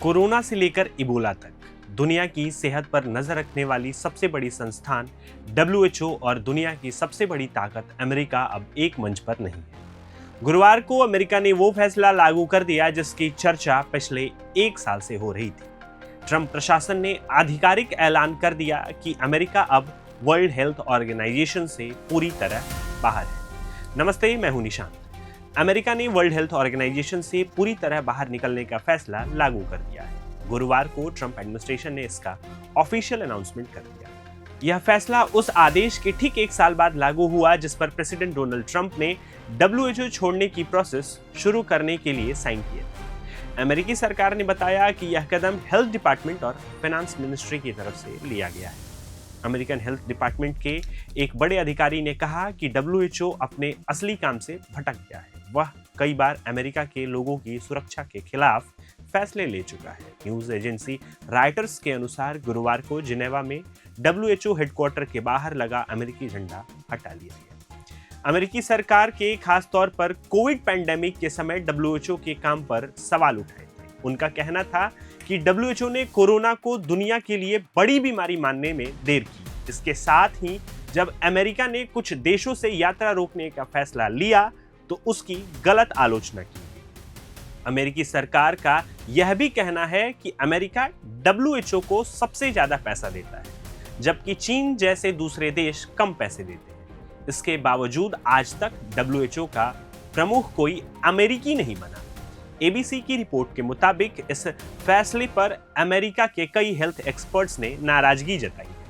Corona से लेकर Ebola तक दुनिया की सेहत पर नजर रखने वाली सबसे बड़ी संस्थान WHO और दुनिया की सबसे बड़ी ताकत अमेरिका अब एक मंच पर नहीं है। गुरुवार को अमेरिका ने वो फैसला लागू कर दिया जिसकी चर्चा पिछले एक साल से हो रही थी। ट्रंप प्रशासन ने आधिकारिक ऐलान कर दिया कि अमेरिका अब वर्ल्ड हेल्थ ऑर्गेनाइजेशन से पूरी तरह बाहर है। नमस्ते, मैं हूं निशांत। अमेरिका ने वर्ल्ड हेल्थ ऑर्गेनाइजेशन से पूरी तरह बाहर निकलने का फैसला लागू कर दिया है। गुरुवार को ट्रंप एडमिनिस्ट्रेशन ने इसका ऑफिशियल अनाउंसमेंट कर दिया। यह फैसला उस आदेश के ठीक एक साल बाद लागू हुआ जिस पर प्रेसिडेंट डोनाल्ड ट्रंप ने WHO छोड़ने की प्रोसेस शुरू करने के लिए साइन किया। अमेरिकी सरकार ने बताया कि यह कदम हेल्थ डिपार्टमेंट और फाइनेंस मिनिस्ट्री की तरफ से लिया गया है। अमेरिकन हेल्थ डिपार्टमेंट के एक बड़े अधिकारी ने कहा कि WHO अपने असली काम से भटक गया है। वह कई बार अमेरिका के लोगों की सुरक्षा के खिलाफ फैसले ले चुका है। न्यूज एजेंसी रॉयटर्स के अनुसार गुरुवार को जिनेवा में WHO हेडक्वार्टर के बाहर लगा अमेरिकी झंडा हटा लिया गया। अमेरिकी सरकार के खास तौर पर कोविड पैंडेमिक के समय WHO के काम पर सवाल उठाए थे। उनका कहना था कि WHO ने कोरोना को दुनिया के लिए बड़ी बीमारी मानने में देर की। इसके साथ ही जब अमेरिका ने कुछ देशों से यात्रा रोकने का फैसला लिया तो उसकी गलत आलोचना की गई। अमेरिकी सरकार का यह भी कहना है कि अमेरिका WHO को सबसे ज्यादा पैसा देता है, जबकि चीन जैसे दूसरे देश कम पैसे देते हैं। इसके बावजूद आज तक WHO का प्रमुख कोई अमेरिकी नहीं बना। ABC की रिपोर्ट के मुताबिक इस फैसले पर अमेरिका के कई हेल्थ एक्सपर्ट्स ने नाराजगी जताई है।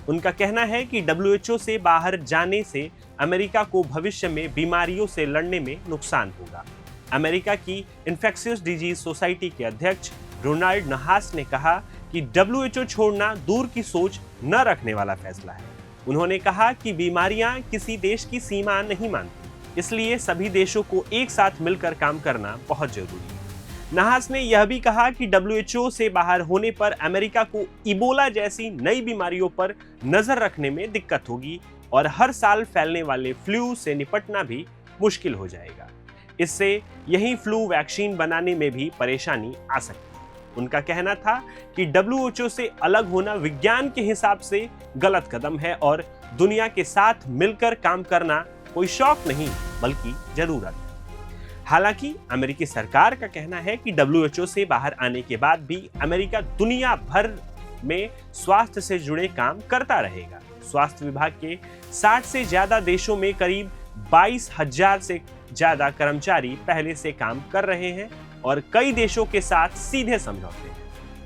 उनका कहना है कि WHO से बाहर जाने से अमेरिका को भविष्य में बीमारियों से लड़ने में नुकसान होगा। अमेरिका की इन्फेक्शियस डिजीज सोसाइटी के अध्यक्ष रोनाल्ड नहास ने कहा कि WHO छोड़ना दूर की सोच न रखने वाला फैसला है। उन्होंने कहा कि बीमारियां किसी देश की सीमा नहीं मानती, इसलिए सभी देशों को एक साथ मिलकर काम करना बहुत जरूरी है। नहास ने यह भी कहा कि WHO से बाहर होने पर अमेरिका को इबोला जैसी नई बीमारियों पर नजर रखने में दिक्कत होगी और हर साल फैलने वाले फ्लू से निपटना भी मुश्किल हो जाएगा। इससे यही फ्लू वैक्सीन बनाने में भी परेशानी आ सकती है। उनका कहना था कि WHO से अलग होना विज्ञान के हिसाब से गलत कदम है और दुनिया के साथ मिलकर काम करना कोई शौक नहीं बल्कि जरूरत है। हालांकि अमेरिकी सरकार का कहना है कि WHO से बाहर आने के बाद भी अमेरिका दुनिया भर में स्वास्थ्य से जुड़े काम करता रहेगा। स्वास्थ्य विभाग के 60 से ज्यादा देशों में करीब 22,000 से ज्यादा कर्मचारी पहले से काम कर रहे हैं और कई देशों के साथ सीधे समझौते हैं।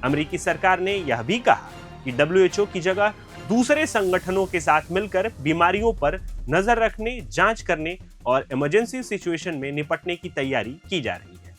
अमेरिकी सरकार ने यह भी कहा कि WHO की जगह दूसरे संगठनों के साथ मिलकर बीमारियों पर नजर रखने, जांच करने और इमरजेंसी सिचुएशन में निपटने की तैयारी की जा रही है।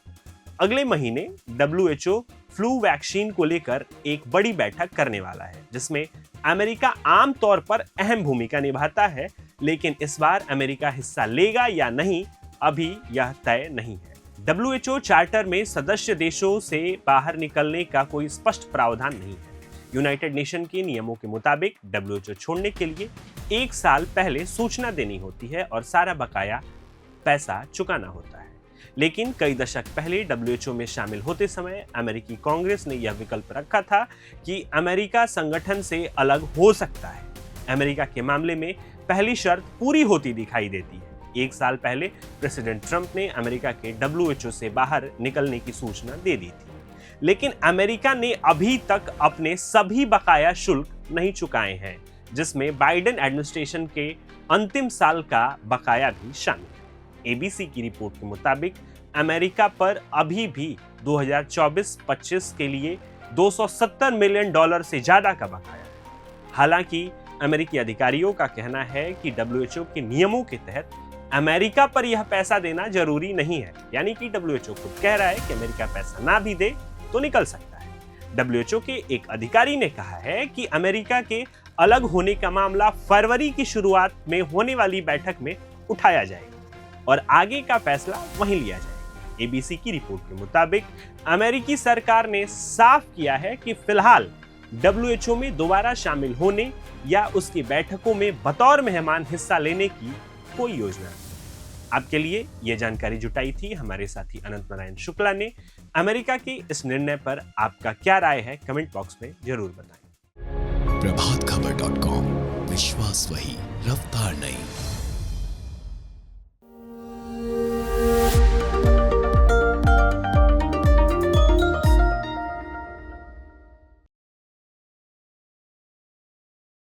अगले महीने WHO फ्लू वैक्सीन को लेकर एक बड़ी बैठक करने वाला है, जिसमें अमेरिका आमतौर पर अहम भूमिका निभाता है, लेकिन इस बार अमेरिका हिस्सा लेगा या नहीं अभी यह तय नहीं है। WHO चार्टर में सदस्य देशों से बाहर निकलने का कोई स्पष्ट प्रावधान नहीं है। यूनाइटेड नेशन के नियमों के मुताबिक WHO छोड़ने के लिए एक साल पहले सूचना देनी होती है और सारा बकाया पैसा चुकाना होता है। लेकिन कई दशक पहले WHO में शामिल होते समय अमेरिकी कांग्रेस ने यह विकल्प रखा था कि अमेरिका संगठन से अलग हो सकता है। अमेरिका के मामले में पहली शर्त पूरी होती दिखाई देती है। एक साल पहले प्रेसिडेंट ट्रंप ने अमेरिका के WHO से बाहर निकलने की सूचना दे दी थी, लेकिन अमेरिका ने अभी तक अपने सभी बकाया शुल्क नहीं चुकाए हैं, जिसमें बाइडेन एडमिनिस्ट्रेशन के अंतिम साल का बकाया भी शामिल है। ABC की रिपोर्ट के मुताबिक अमेरिका पर अभी भी 2024-25 के लिए $270 मिलियन से ज्यादा का बकाया है। हालांकि अमेरिकी अधिकारियों का कहना है कि WHO के नियमों के तहत अमेरिका पर यह पैसा देना जरूरी नहीं है, यानी कि WHO खुद कह रहा है कि अमेरिका पैसा ना भी दे तो निकल सकता है। WHO के एक अधिकारी ने कहा है कि अमेरिका के अलग होने का मामला फरवरी की शुरुआत में होने वाली बैठक में उठाया जाएगा और आगे का फैसला वहीं लिया जाएगा। ABC की रिपोर्ट के मुताबिक अमेरिकी सरकार ने साफ किया है कि फिलहाल WHO में दोबारा शामिल होने या उसकी बैठकों में बतौर मेहमान हिस्सा लेने की कोई योजना नहीं। आपके लिए ये जानकारी जुटाई थी हमारे साथी अनंत नारायण शुक्ला ने। अमेरिका के इस निर्णय पर आपका क्या राय है, कमेंट बॉक्स में जरूर बताएं। प्रभातखबर.com, विश्वास वही, रफ्तार नहीं।